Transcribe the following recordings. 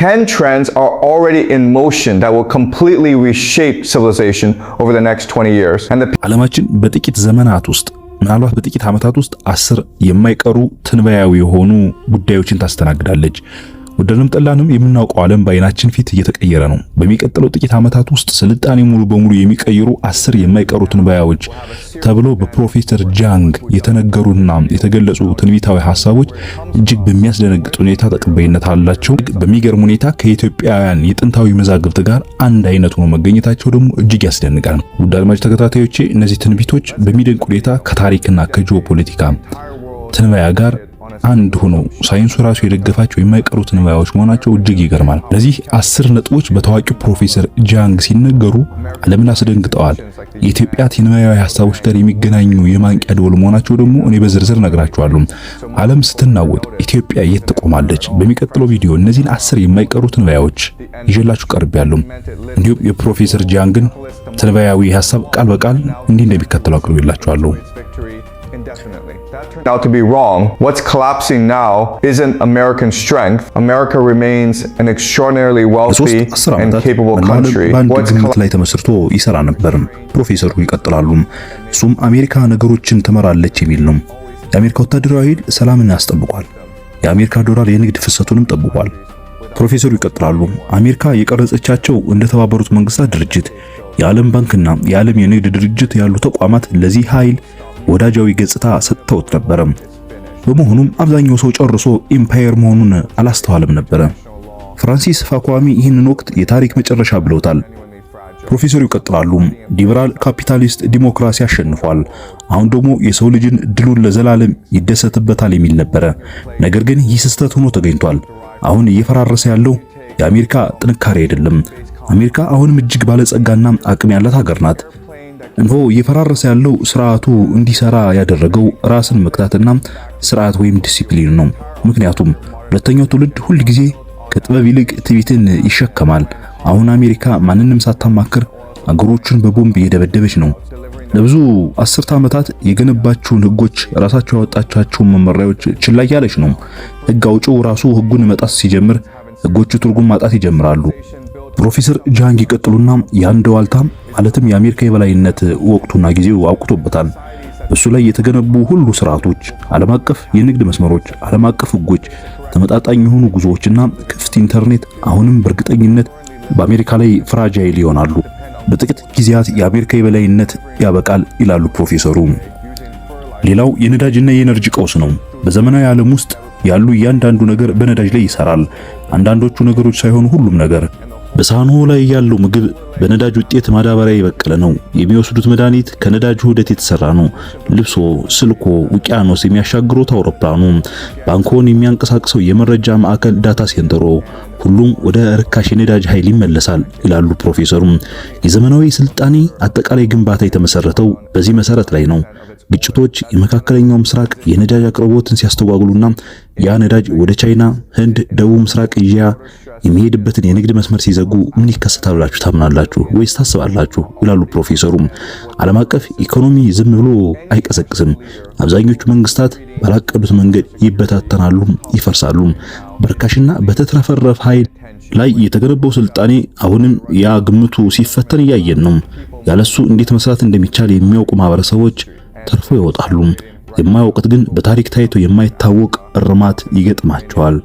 10 trends are already in motion that will completely reshape civilization over the next 20 years. ዓለማችን በጥቂት ዘመናት ውስጥ ምናልባት በጥቂት ዓመታት ውስጥ 10 የማይቀሩ ትንበያዊ የሆኑ ጉዳዮችን ታስተናግዳለች። ወደንም ጠላንም የምናውቀው ዓለም በአይናችን ፊት እየተቀየረ ነው። በሚቀጥለው ጥቂት ዓመታት ውስጥ ስልጣኔ ሙሉ በሙሉ የሚቀይሩ 10 የማይቀሩ ትንበያዎች ተብሎ በፕሮፌሰር ጃንግ የተነገሩና የተገለጹ ትንቢታዊ ሐሳቦች እጅግ በሚያስደነግጥ ሁኔታ ተቀባይነት አላቸው። በሚገርም ሁኔታ ከኢትዮጵያውያን የጥንታዊ መዛግብት ጋር አንድ አይነት ሆኖ መገኘታቸው ደግሞ እጅግ ያስደንቃል። ውድ አድማጭ ተከታታዮቼ እነዚህ ትንቢቶች በሚደንቅ ሁኔታ ከታሪክና ከጂኦፖለቲካ ትንበያ ጋር አንድ ሆኖ ሳይንሱ ራሱ የደገፋቸው የማይቀሩ ትንበያዎች መሆናቸው እጅግ ይገርማል። ለዚህ 10 ነጥቦች በታዋቂው ፕሮፌሰር ጃንግ ሲነገሩ ዓለምን አስደንግጠዋል። የኢትዮጵያ ትንበያዊ ሐሳቦች ጋር የሚገናኙ የማንቂያ ደወል መሆናቸው ደግሞ እኔ በዝርዝር ነግራችኋለሁ። ዓለም ስትናወጥ ኢትዮጵያ የት ትቆማለች? በሚቀጥለው ቪዲዮ እነዚህን 10 የማይቀሩ ትንበያዎች ይዤላችሁ ቀርቤያለሁ። እንዲሁም የፕሮፌሰር ጃንግን ትንበያዊ ሐሳብ ቃል በቃል እንዲህ እንደሚከተለው አቅርቤላችኋለሁ። Now to be wrong, what's collapsing now isn't American strength. America remains an extraordinarily wealthy and capable country. ግምት ላይ ተመስርቶ ይሰራ ነበር። ፕሮፌሰሩ ይቀጥላሉ። እሱም አሜሪካ ነገሮችን ትመራለች የሚል ነው። የአሜሪካ ወታደራዊ ኃይል ሰላምን ያስጠብቋል። የአሜሪካ ዶላር የንግድ ፍሰቱንም ጠብቋል። ፕሮፌሰሩ ይቀጥላሉ። አሜሪካ የቀረጸቻቸው እንደ ተባበሩት መንግስታት ድርጅት፣ የዓለም ባንክና የዓለም የንግድ ድርጅት ያሉ ተቋማት ለዚህ ኃይል ወዳጃዊ ገጽታ ሰጥተውት ነበር። በመሆኑም አብዛኛው ሰው ጨርሶ ኢምፓየር መሆኑን አላስተዋለም ነበር። ፍራንሲስ ፋኳሚ ይህንን ወቅት የታሪክ መጨረሻ ብለውታል። ፕሮፌሰሩ ይቀጥላሉ። ሊበራል ካፒታሊስት ዲሞክራሲ አሸንፏል። አሁን ደግሞ የሰው ልጅን ድሉን ለዘላለም ይደሰትበታል የሚል ነበር። ነገር ግን ይህ ስህተት ሆኖ ተገኝቷል። አሁን እየፈራረሰ ያለው የአሜሪካ ጥንካሬ አይደለም። አሜሪካ አሁንም እጅግ ባለጸጋና አቅም ያላት ሀገር ናት። እንሆ እየፈራረሰ ያለው ስርዓቱ እንዲሰራ ያደረገው ራስን መክታትና ስርዓት ወይም ዲሲፕሊን ነው። ምክንያቱም ሁለተኛው ትውልድ ሁል ጊዜ ከጥበብ ይልቅ ትዕቢትን ይሸከማል። አሁን አሜሪካ ማንንም ሳታማክር አገሮቹን በቦምብ እየደበደበች ነው። ለብዙ አስርተ ዓመታት የገነባችውን ህጎች ራሳቸው ያወጣቻቸውን መመሪያዎች ችላ ያለች ነው። ህግ አውጪው ራሱ ህጉን መጣስ ሲጀምር ህጎቹ ትርጉም ማጣት ይጀምራሉ። ፕሮፌሰር ጃንግ ይቀጥሉና የአንድ ዋልታ ማለትም የአሜሪካ የበላይነት ወቅቱና ጊዜው አውቅቶበታል። እሱ ላይ የተገነቡ ሁሉ ስርዓቶች፣ ዓለም አቀፍ የንግድ መስመሮች፣ ዓለም አቀፍ ህጎች፣ ተመጣጣኝ የሆኑ ጉዞዎችና ክፍት ኢንተርኔት አሁንም በእርግጠኝነት በአሜሪካ ላይ ፍራጃይል ይሆናሉ። በጥቂት ጊዜያት የአሜሪካ የበላይነት ያበቃል ይላሉ ፕሮፌሰሩ። ሌላው የነዳጅና የኤነርጂ ቀውስ ነው። በዘመናዊ ዓለም ውስጥ ያሉ እያንዳንዱ ነገር በነዳጅ ላይ ይሰራል። አንዳንዶቹ ነገሮች ሳይሆኑ ሁሉም ነገር። በሳህኑ ላይ ያለው ምግብ በነዳጅ ውጤት ማዳበሪያ የበቀለ ነው። የሚወስዱት መድኃኒት ከነዳጅ ውህደት የተሰራ ነው። ልብሶ፣ ስልኮ፣ ውቅያኖስ የሚያሻግሩት አውሮፕላኑ፣ ባንኮን የሚያንቀሳቅሰው የመረጃ ማዕከል ዳታ ሴንተሮ፣ ሁሉም ወደ ርካሽ የነዳጅ ኃይል ይመለሳል ይላሉ ፕሮፌሰሩ። የዘመናዊ ስልጣኔ አጠቃላይ ግንባታ የተመሰረተው በዚህ መሰረት ላይ ነው። ግጭቶች የመካከለኛው ምስራቅ የነዳጅ አቅርቦትን ሲያስተጓጉሉና ያ ነዳጅ ወደ ቻይና፣ ህንድ፣ ደቡብ ምስራቅ እስያ የሚሄድበትን የንግድ መስመር ሲዘጉ ምን ይከሰታል ብላችሁ ታምናላችሁ ወይስ ታስባላችሁ? ይላሉ ፕሮፌሰሩ። ዓለም አቀፍ ኢኮኖሚ ዝም ብሎ አይቀዘቅዝም። አብዛኞቹ መንግስታት ባላቀዱት መንገድ ይበታተናሉ፣ ይፈርሳሉ። በርካሽና በተትረፈረፈ ኃይል ላይ የተገነባው ስልጣኔ አሁንም ያ ግምቱ ሲፈተን እያየን ነው። ያለሱ እንዴት መስራት እንደሚቻል የሚያውቁ ማህበረሰቦች ተርፎ ይወጣሉ። የማያውቁት ግን በታሪክ ታይቶ የማይታወቅ እርማት ይገጥማቸዋል።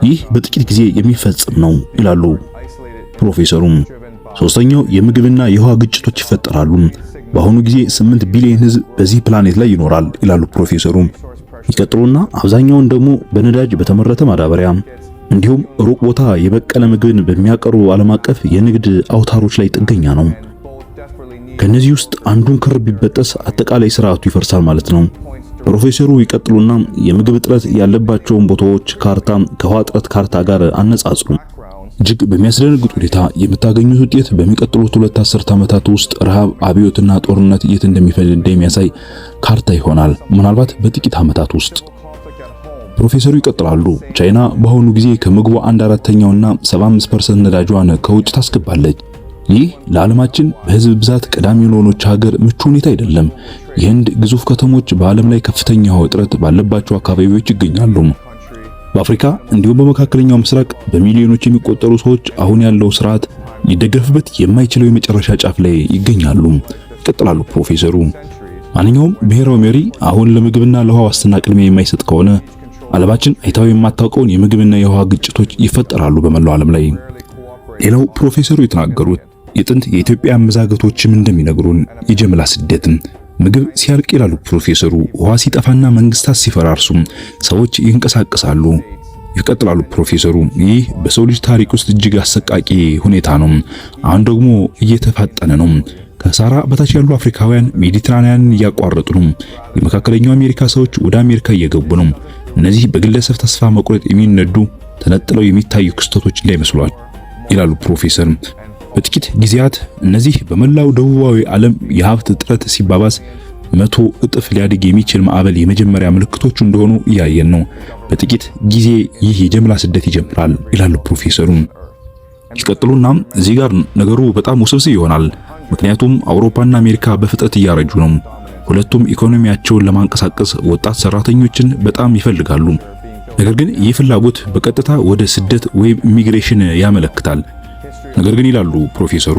ይህ በጥቂት ጊዜ የሚፈጸም ነው ይላሉ ፕሮፌሰሩም። ሶስተኛው የምግብና የውሃ ግጭቶች ይፈጠራሉ። በአሁኑ ጊዜ 8 ቢሊዮን ህዝብ በዚህ ፕላኔት ላይ ይኖራል ይላሉ ፕሮፌሰሩ። ይቀጥሉና አብዛኛውን ደግሞ በነዳጅ በተመረተ ማዳበሪያ እንዲሁም ሩቅ ቦታ የበቀለ ምግብን በሚያቀርቡ ዓለም አቀፍ የንግድ አውታሮች ላይ ጥገኛ ነው። ከነዚህ ውስጥ አንዱን ክር ቢበጠስ አጠቃላይ ስርዓቱ ይፈርሳል ማለት ነው። ፕሮፌሰሩ ይቀጥሉና የምግብ እጥረት ያለባቸውን ቦታዎች ካርታ ከውሃ እጥረት ካርታ ጋር አነጻጽሩ። እጅግ በሚያስደነግጥ ሁኔታ የምታገኙት ውጤት በሚቀጥሉት 2 አስርት ዓመታት ውስጥ ረሃብ፣ አብዮትና ጦርነት የት እንደሚፈነዳ የሚያሳይ ካርታ ይሆናል፣ ምናልባት በጥቂት ዓመታት ውስጥ። ፕሮፌሰሩ ይቀጥላሉ። ቻይና በአሁኑ ጊዜ ከምግቧ 1/4ኛውና 75% ነዳጇን ከውጭ ታስገባለች። ይህ ለዓለማችን በህዝብ ብዛት ቀዳሚ ለሆነች ሀገር ምቹ ሁኔታ አይደለም። የህንድ ግዙፍ ከተሞች በዓለም ላይ ከፍተኛ ውጥረት ባለባቸው አካባቢዎች ይገኛሉ። በአፍሪካ እንዲሁም በመካከለኛው ምስራቅ በሚሊዮኖች የሚቆጠሩ ሰዎች አሁን ያለው ስርዓት ሊደገፍበት የማይችለው የመጨረሻ ጫፍ ላይ ይገኛሉ ይቀጥላሉ ፕሮፌሰሩ። ማንኛውም ብሔራዊ መሪ አሁን ለምግብና ለውሃ ዋስትና ቅድሚያ የማይሰጥ ከሆነ ዓለማችን አይታው የማታውቀውን የምግብና የውሃ ግጭቶች ይፈጠራሉ በመላው ዓለም ላይ። ሌላው ፕሮፌሰሩ የተናገሩት የጥንት የኢትዮጵያ መዛግብቶችም እንደሚነግሩን የጀምላ ስደት ምግብ ሲያልቅ ይላሉ ፕሮፌሰሩ፣ ውሃ ሲጠፋና መንግስታት ሲፈራርሱ ሰዎች ይንቀሳቀሳሉ ይቀጥላሉ ፕሮፌሰሩ። ይህ በሰው ልጅ ታሪክ ውስጥ እጅግ አሰቃቂ ሁኔታ ነው። አሁን ደግሞ እየተፋጠነ ነው። ከሳራ በታች ያሉ አፍሪካውያን ሜዲትራኒያንን እያቋረጡ ነው። የመካከለኛው አሜሪካ ሰዎች ወደ አሜሪካ እየገቡ ነው። እነዚህ በግለሰብ ተስፋ መቁረጥ የሚነዱ ተነጥለው የሚታዩ ክስተቶች እንዳይመስሏል ይላሉ ፕሮፌሰር። በጥቂት ጊዜያት እነዚህ በመላው ደቡባዊ ዓለም የሀብት እጥረት ሲባባስ 100 እጥፍ ሊያድግ የሚችል ማዕበል የመጀመሪያ ምልክቶቹ እንደሆኑ እያየን ነው። በጥቂት ጊዜ ይህ የጀምላ ስደት ይጀምራል ይላሉ ፕሮፌሰሩ። ይቀጥሉና እዚህ ጋር ነገሩ በጣም ውስብስብ ይሆናል። ምክንያቱም አውሮፓና አሜሪካ በፍጥነት እያረጁ ነው። ሁለቱም ኢኮኖሚያቸውን ለማንቀሳቀስ ወጣት ሰራተኞችን በጣም ይፈልጋሉ። ነገር ግን ይህ ፍላጎት በቀጥታ ወደ ስደት ወይም ኢሚግሬሽን ያመለክታል። ነገር ግን ይላሉ ፕሮፌሰሩ፣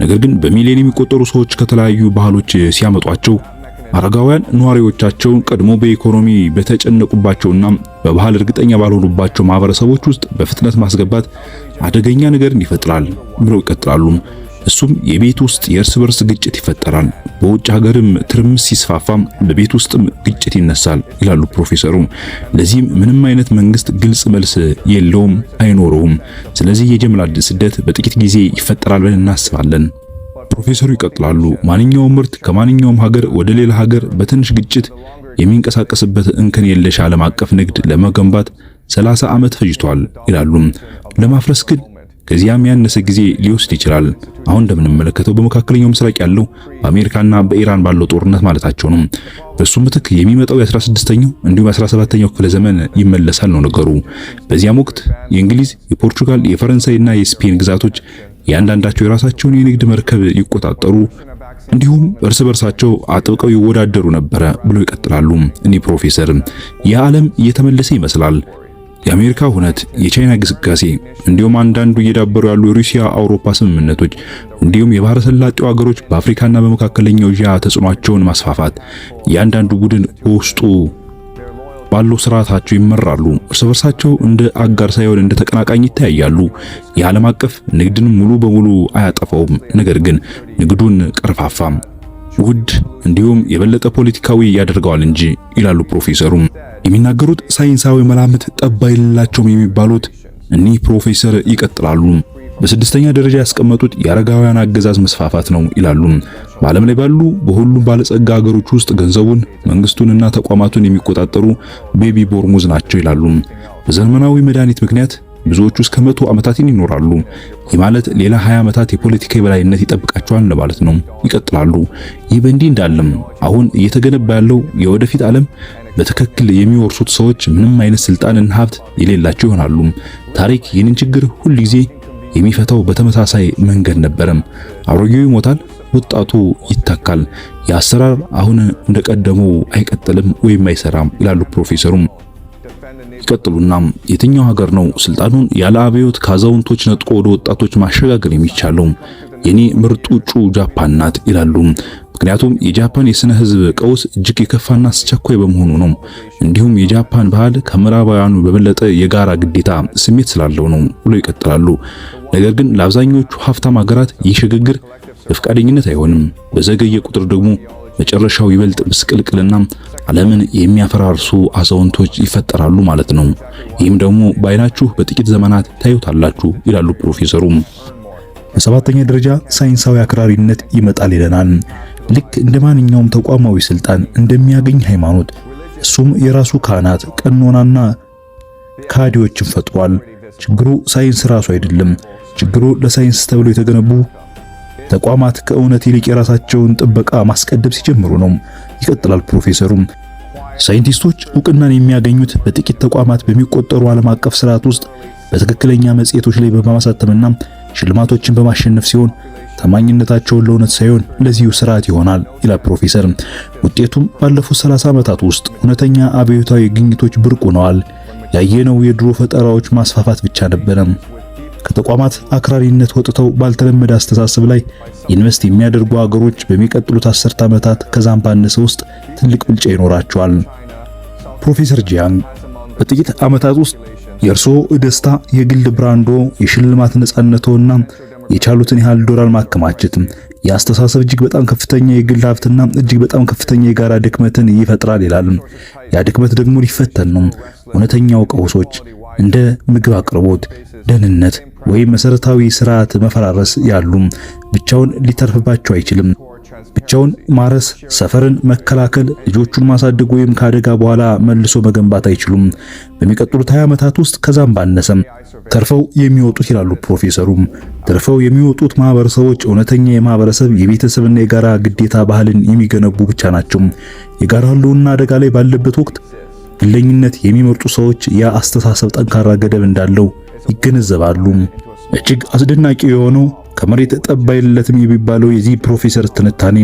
ነገር ግን በሚሊዮን የሚቆጠሩ ሰዎች ከተለያዩ ባህሎች ሲያመጧቸው አረጋውያን ነዋሪዎቻቸውን ቀድሞ በኢኮኖሚ በተጨነቁባቸውና በባህል እርግጠኛ ባልሆኑባቸው ማህበረሰቦች ውስጥ በፍጥነት ማስገባት አደገኛ ነገርን ይፈጥራል ብለው ይቀጥላሉ። እሱም የቤት ውስጥ የእርስ በርስ ግጭት ይፈጠራል። በውጭ ሀገርም ትርምስ ሲስፋፋ በቤት ውስጥም ግጭት ይነሳል ይላሉ ፕሮፌሰሩ። ለዚህም ምንም አይነት መንግስት ግልጽ መልስ የለውም አይኖረውም። ስለዚህ የጀምላ ስደት በጥቂት ጊዜ ይፈጠራል ብለን እናስባለን። ፕሮፌሰሩ ይቀጥላሉ። ማንኛውም ምርት ከማንኛውም ሀገር ወደ ሌላ ሀገር በትንሽ ግጭት የሚንቀሳቀስበት እንከን የለሽ ዓለም አቀፍ ንግድ ለመገንባት 30 ዓመት ፈጅቷል ይላሉ። ለማፍረስ ግን ከዚያም ያነሰ ጊዜ ሊወስድ ይችላል። አሁን እንደምንመለከተው በመካከለኛው ምስራቅ ያለው በአሜሪካና በኢራን ባለው ጦርነት ማለታቸው ነው። በሱ ምትክ የሚመጣው የ16ኛው እንዲሁም የ17ኛው ክፍለ ዘመን ይመለሳል ነው ነገሩ። በዚያም ወቅት የእንግሊዝ፣ የፖርቹጋል፣ የፈረንሳይና የስፔን ግዛቶች ያንዳንዳቸው የራሳቸውን የንግድ መርከብ ይቆጣጠሩ እንዲሁም እርስ በርሳቸው አጥብቀው ይወዳደሩ ነበረ ብለው ይቀጥላሉ እኒህ ፕሮፌሰር። የዓለም እየተመለሰ ይመስላል። የአሜሪካ ሁነት፣ የቻይና ግስጋሴ እንዲሁም አንዳንዱ እየዳበሩ ያሉ የሩሲያ አውሮፓ ስምምነቶች እንዲሁም የባህረ ሰላጤው ሀገሮች በአፍሪካና በመካከለኛው እስያ ተጽዕኖአቸውን ማስፋፋት እያንዳንዱ ቡድን በውስጡ ባለው ስርዓታቸው ይመራሉ። እርስ በርሳቸው እንደ አጋር ሳይሆን እንደ ተቀናቃኝ ይታያሉ። የዓለም አቀፍ ንግድን ሙሉ በሙሉ አያጠፋውም፣ ነገር ግን ንግዱን ቀርፋፋም፣ ውድ እንዲሁም የበለጠ ፖለቲካዊ ያደርገዋል እንጂ ይላሉ ፕሮፌሰሩ። የሚናገሩት ሳይንሳዊ መላምት ጠባ የሌላቸውም የሚባሉት እኒህ ፕሮፌሰር ይቀጥላሉ። በስድስተኛ ደረጃ ያስቀመጡት የአረጋውያን አገዛዝ መስፋፋት ነው ይላሉ። በዓለም ላይ ባሉ በሁሉም ባለጸጋ ሀገሮች ውስጥ ገንዘቡን፣ መንግስቱንና ተቋማቱን የሚቆጣጠሩ ቤቢ ቦርሙዝ ናቸው ይላሉ። በዘመናዊ መድኃኒት ምክንያት ብዙዎቹ እስከ 100 ዓመታትን ይኖራሉ። ይህ ማለት ሌላ 20 ዓመታት የፖለቲካ የበላይነት ይጠብቃቸዋል ማለት ነው። ይቀጥላሉ። ይህ በእንዲህ እንዳለም አሁን እየተገነባ ያለው የወደፊት ዓለም በትክክል የሚወርሱት ሰዎች ምንም አይነት ስልጣንና ሀብት የሌላቸው ይሆናሉ። ታሪክ ይህንን ችግር ሁል ጊዜ የሚፈታው በተመሳሳይ መንገድ ነበረም። አሮጌው ይሞታል፣ ወጣቱ ይተካል። የአሰራር አሁን እንደቀደመው አይቀጥልም ወይም አይሰራም ይላሉ ፕሮፌሰሩም። ይቀጥሉና የትኛው ሀገር ነው ስልጣኑን ያለ አብዮት ከአዛውንቶች ነጥቆ ወደ ወጣቶች ማሸጋገር የሚቻለው? የኔ ምርጡ እጩ ጃፓን ናት ይላሉ። ምክንያቱም የጃፓን የስነ ህዝብ ቀውስ እጅግ የከፋና አስቸኳይ በመሆኑ ነው። እንዲሁም የጃፓን ባህል ከምዕራባውያኑ በበለጠ የጋራ ግዴታ ስሜት ስላለው ነው ብሎ ይቀጥላሉ። ነገር ግን ለአብዛኞቹ ሀብታም ሀገራት ይህ ሽግግር በፍቃደኝነት አይሆንም። በዘገየ ቁጥር ደግሞ መጨረሻው ይበልጥ ምስቅልቅልና ዓለምን የሚያፈራርሱ አዛውንቶች ይፈጠራሉ ማለት ነው። ይህም ደግሞ በአይናችሁ በጥቂት ዘመናት ታዩታላችሁ ይላሉ ፕሮፌሰሩ። በሰባተኛ ደረጃ ሳይንሳዊ አክራሪነት ይመጣል ይለናል። ልክ እንደ ማንኛውም ተቋማዊ ስልጣን እንደሚያገኝ ሃይማኖት እሱም የራሱ ካህናት፣ ቀኖናና ካዲዎችን ፈጥሯል። ችግሩ ሳይንስ ራሱ አይደለም። ችግሩ ለሳይንስ ተብሎ የተገነቡ ተቋማት ከእውነት ይልቅ የራሳቸውን ጥበቃ ማስቀደም ሲጀምሩ ነው። ይቀጥላል ፕሮፌሰሩም። ሳይንቲስቶች ዕውቅናን የሚያገኙት በጥቂት ተቋማት በሚቆጠሩ ዓለም አቀፍ ስርዓት ውስጥ በትክክለኛ መጽሔቶች ላይ በማሳተምና ሽልማቶችን በማሸነፍ ሲሆን ታማኝነታቸውን ለእውነት ሳይሆን ለዚሁ ስርዓት ይሆናል ይላል ፕሮፌሰር። ውጤቱም ባለፉት 30 ዓመታት ውስጥ እውነተኛ አብዮታዊ ግኝቶች ብርቅ ሆነዋል። ያየነው የድሮ ፈጠራዎች ማስፋፋት ብቻ ነበረ። ከተቋማት አክራሪነት ወጥተው ባልተለመደ አስተሳሰብ ላይ ኢንቨስት የሚያደርጉ አገሮች በሚቀጥሉት 10 ዓመታት ከዛም ባነሰ ውስጥ ትልቅ ብልጫ ይኖራቸዋል። ፕሮፌሰር ጂያንግ በጥቂት ዓመታት ውስጥ የእርሶ ደስታ፣ የግል ብራንዶ፣ የሽልማት ነፃነቶና የቻሉትን ያህል ዶላር ማከማቸት የአስተሳሰብ እጅግ በጣም ከፍተኛ የግል ሀብትና እጅግ በጣም ከፍተኛ የጋራ ድክመትን ይፈጥራል ይላል። ያ ድክመት ደግሞ ሊፈተን ነው። እውነተኛው ቀውሶች እንደ ምግብ አቅርቦት፣ ደህንነት ወይም መሰረታዊ ስርዓት መፈራረስ ያሉ ብቻውን ሊተርፍባቸው አይችልም። ብቻውን ማረስ፣ ሰፈርን መከላከል፣ ልጆቹን ማሳደግ ወይም ከአደጋ በኋላ መልሶ መገንባት አይችሉም። በሚቀጥሉት 20 ዓመታት ውስጥ ከዛም ባነሰም ተርፈው የሚወጡት ይላሉ ፕሮፌሰሩ፣ ተርፈው የሚወጡት ማህበረሰቦች እውነተኛ የማህበረሰብ የቤተሰብና የጋራ ግዴታ ባህልን የሚገነቡ ብቻ ናቸው። የጋራ ህልውና አደጋ ላይ ባለበት ወቅት ግለኝነት የሚመርጡ ሰዎች ያ አስተሳሰብ ጠንካራ ገደብ እንዳለው ይገነዘባሉ። እጅግ አስደናቂ የሆነው ከመሬት ጠብ አይለትም የሚባለው የዚህ ፕሮፌሰር ትንታኔ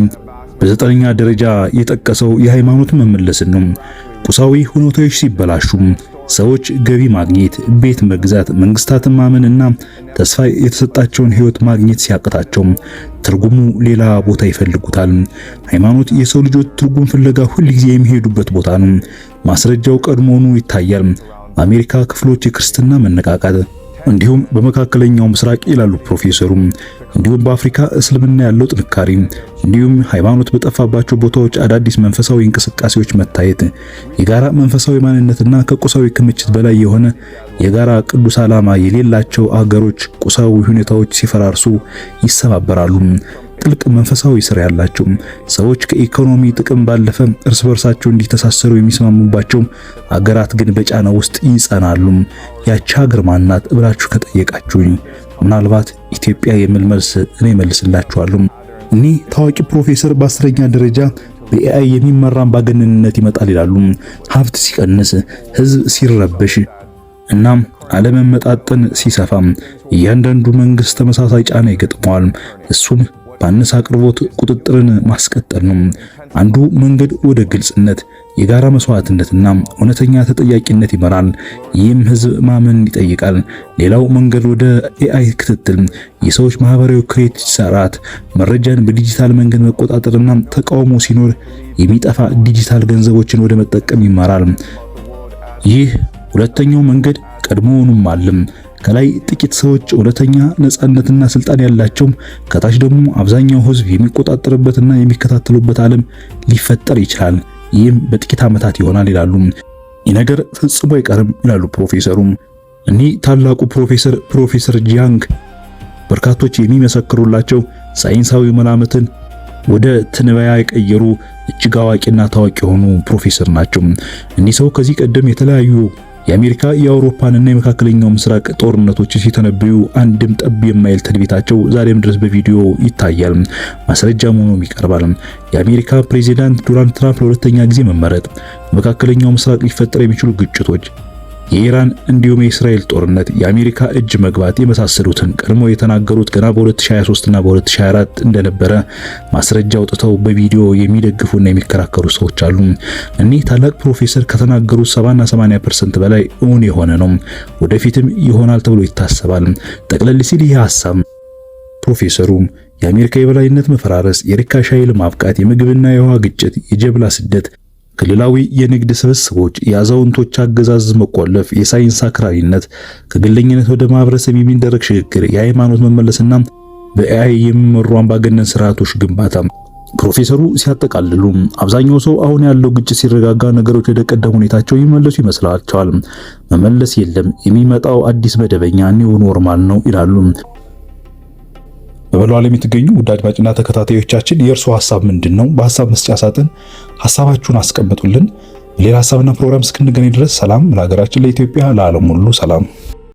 በ9ኛ ደረጃ የጠቀሰው የሃይማኖት መመለስን ነው። ቁሳዊ ሁኔታዎች ሲበላሹ ሰዎች ገቢ ማግኘት፣ ቤት መግዛት፣ መንግስታትን ማመንና ተስፋ የተሰጣቸውን ህይወት ማግኘት ሲያቅታቸው ትርጉሙ ሌላ ቦታ ይፈልጉታል። ሃይማኖት የሰው ልጆች ትርጉም ፍለጋ ሁል ጊዜ የሚሄዱበት ቦታ ነው። ማስረጃው ቀድሞውኑ ይታያል። በአሜሪካ ክፍሎች የክርስትና መነቃቃት እንዲሁም በመካከለኛው ምስራቅ ይላሉ ፕሮፌሰሩ፣ እንዲሁም በአፍሪካ እስልምና ያለው ጥንካሬ፣ እንዲሁም ሃይማኖት በጠፋባቸው ቦታዎች አዳዲስ መንፈሳዊ እንቅስቃሴዎች መታየት፣ የጋራ መንፈሳዊ ማንነትና ከቁሳዊ ክምችት በላይ የሆነ የጋራ ቅዱስ ዓላማ የሌላቸው አገሮች ቁሳዊ ሁኔታዎች ሲፈራርሱ ይሰባበራሉ። ጥልቅ መንፈሳዊ ስራ ያላቸው ሰዎች ከኢኮኖሚ ጥቅም ባለፈ እርስ በርሳቸው እንዲተሳሰሩ የሚስማሙባቸው አገራት ግን በጫና ውስጥ ይጸናሉ። ያቺ ሀገር ማናት ብላችሁ ከጠየቃችሁኝ ምናልባት ኢትዮጵያ የሚል መልስ እኔ መልስላችኋለሁ። እኒህ ታዋቂ ፕሮፌሰር በ10ኛ ደረጃ በኤአይ የሚመራ አምባገነንነት ይመጣል ይላሉ። ሀብት ሲቀንስ፣ ህዝብ ሲረበሽ እናም አለመመጣጠን ሲሰፋ እያንዳንዱ መንግስት ተመሳሳይ ጫና ይገጥመዋል። እሱም ባነሰ አቅርቦት ቁጥጥርን ማስቀጠል ነው። አንዱ መንገድ ወደ ግልጽነት፣ የጋራ መስዋዕትነትና እውነተኛ ተጠያቂነት ይመራል። ይህም ህዝብ ማመን ይጠይቃል። ሌላው መንገድ ወደ ኤአይ ክትትል፣ የሰዎች ማህበራዊ ክሬዲት ስርዓት፣ መረጃን በዲጂታል መንገድ መቆጣጠርና ተቃውሞ ሲኖር የሚጠፋ ዲጂታል ገንዘቦችን ወደ መጠቀም ይመራል። ይህ ሁለተኛው መንገድ ቀድሞውኑም አለም። ከላይ ጥቂት ሰዎች እውነተኛ ነፃነትና ስልጣን ያላቸው፣ ከታች ደግሞ አብዛኛው ህዝብ የሚቆጣጠርበትና የሚከታተሉበት ዓለም ሊፈጠር ይችላል። ይህም በጥቂት ዓመታት ይሆናል ይላሉ። ይህ ነገር ፈጽሞ አይቀርም ይላሉ ፕሮፌሰሩ። እኒህ ታላቁ ፕሮፌሰር ጂያንግ በርካቶች የሚመሰክሩላቸው ሳይንሳዊ መላምትን ወደ ትንበያ የቀየሩ እጅግ አዋቂና ታዋቂ የሆኑ ፕሮፌሰር ናቸው። እኒህ ሰው ከዚህ ቀደም የተለያዩ የአሜሪካ የአውሮፓንና የመካከለኛው ምስራቅ ጦርነቶች ሲተነብዩ አንድም ጠብ የማይል ትንቢታቸው ዛሬም ድረስ በቪዲዮ ይታያል፣ ማስረጃም ሆኖም ይቀርባል። የአሜሪካ ፕሬዚዳንት ዶናልድ ትራምፕ ለሁለተኛ ጊዜ መመረጥ፣ በመካከለኛው ምስራቅ ሊፈጠር የሚችሉ ግጭቶች፣ የኢራን እንዲሁም የእስራኤል ጦርነት፣ የአሜሪካ እጅ መግባት የመሳሰሉትን ቀድሞ የተናገሩት ገና በ2023 እና በ2024 እንደነበረ ማስረጃ አውጥተው በቪዲዮ የሚደግፉና የሚከራከሩ ሰዎች አሉ። እኒህ ታላቅ ፕሮፌሰር ከተናገሩት 70 እና 80% በላይ እውን የሆነ ነው። ወደፊትም ይሆናል ተብሎ ይታሰባል። ጠቅለል ሲል ይህ ሐሳብ ፕሮፌሰሩ የአሜሪካ የበላይነት መፈራረስ፣ የርካሽ ኃይል ማብቃት፣ የምግብና የውሃ ግጭት፣ የጀብላ ስደት፣ ክልላዊ የንግድ ስብስቦች፣ የአዛውንቶች አገዛዝ መቆለፍ፣ የሳይንስ አክራሪነት፣ ከግለኝነት ወደ ማህበረሰብ የሚደረግ ሽግግር፣ የሃይማኖት መመለስና በኤአይ የሚመሩ አምባገነን ስርዓቶች ግንባታ። ፕሮፌሰሩ ሲያጠቃልሉ አብዛኛው ሰው አሁን ያለው ግጭት ሲረጋጋ ነገሮች ወደ ቀደም ሁኔታቸው ይመለሱ ይመስላቸዋል። መመለስ የለም፣ የሚመጣው አዲስ መደበኛ ኒው ኖርማል ነው ይላሉ። በመላው ዓለም የምትገኙ ውድ አድማጭና ተከታታዮቻችን የእርሱ ሐሳብ ምንድን ነው? በሐሳብ መስጫ ሳጥን ሐሳባችሁን አስቀምጡልን። ሌላ ሐሳብና ፕሮግራም እስክንገናኝ ድረስ ሰላም ለሀገራችን ለኢትዮጵያ፣ ለዓለም ሁሉ ሰላም።